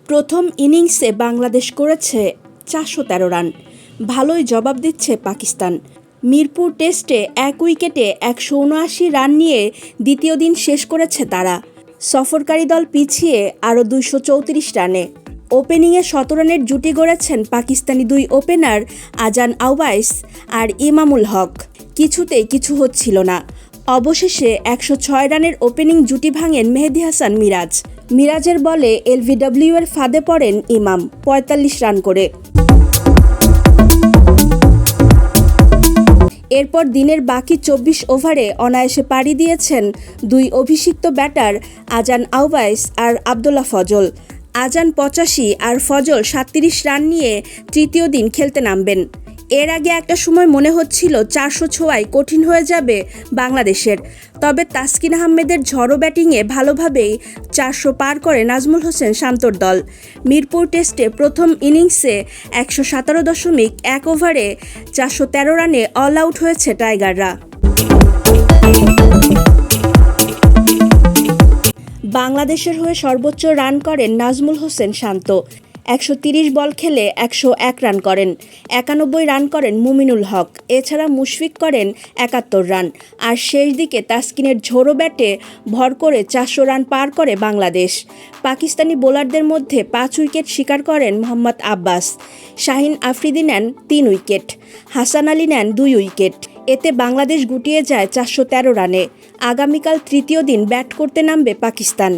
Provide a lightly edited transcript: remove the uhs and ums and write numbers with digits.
প্রথম ইনিংসে বাংলাদেশ করেছে ৪১৩ রান। ভালোই জবাব দিচ্ছে পাকিস্তান। মিরপুর টেস্টে ১ উইকেটে ১৭৯ রান নিয়ে দ্বিতীয় দিন শেষ করেছে তারা। সফরকারী দল পিছিয়ে আরও ২৩৪ রানে। ওপেনিংয়ে ১৭ রানের জুটি গড়েছেন পাকিস্তানি দুই ওপেনার আজান আওয়াইস আর ইমামুল হক। কিছুতেই কিছু হচ্ছিল না। অবশেষে ১০৬ রানের ওপেনিং জুটি ভাঙেন মেহেদী হাসান মিরাজ। মিরাজের বলে এলবিডব্লিউ এর ফাঁদে পড়েন ইমাম ৪৫ রান করে। এরপর দিনের বাকি ২৪ ওভারে অনায়াসে পাড়ি দিয়েছেন দুই অভিষিক্ত ব্যাটার আজান আওয়াইস আর আবদুল্লাহ ফজল। আজান ৮৫ আর ফজল ৩৭ রান নিয়ে তৃতীয় দিন খেলতে নামবেন। এর আগে একটা সময় মনে হচ্ছিল ৪০০ ছোঁয়াই কঠিন হয়ে যাবে বাংলাদেশের। তবে তাসকিন আহমেদের ঝড়ো ব্যাটিংয়ে ভালোভাবেই ৪০০ পার করে নাজমুল হোসেন শান্তর দল। মিরপুর টেস্টে প্রথম ইনিংসে ১১৭.১ ওভারে ৪১৩ রানে অল আউট হয়েছে টাইগাররা। বাংলাদেশের হয়ে সর্বোচ্চ রান করেন নাজমুল হোসেন শান্ত। ১৩০ বল খেলে ১০১ রান করেন। ৯১ রান করেন মুমিনুল হক। এছাড়া মুশফিক করেন ৭১ রান। আর শেষ দিকে তাসকিনের ঝোড়ো ব্যাটে ভর করে ৪০০ রান পার করে বাংলাদেশ। পাকিস্তানি বোলারদের মধ্যে ৫ উইকেট শিকার করেন মোহাম্মদ আব্বাস। শাহিন আফ্রিদি নেন ৩ উইকেট। হাসান আলী নেন ২ উইকেট। এতে বাংলাদেশ গুটিয়ে যায় ৪১৩ রানে। আগামীকাল তৃতীয় দিন ব্যাট করতে নামবে পাকিস্তান।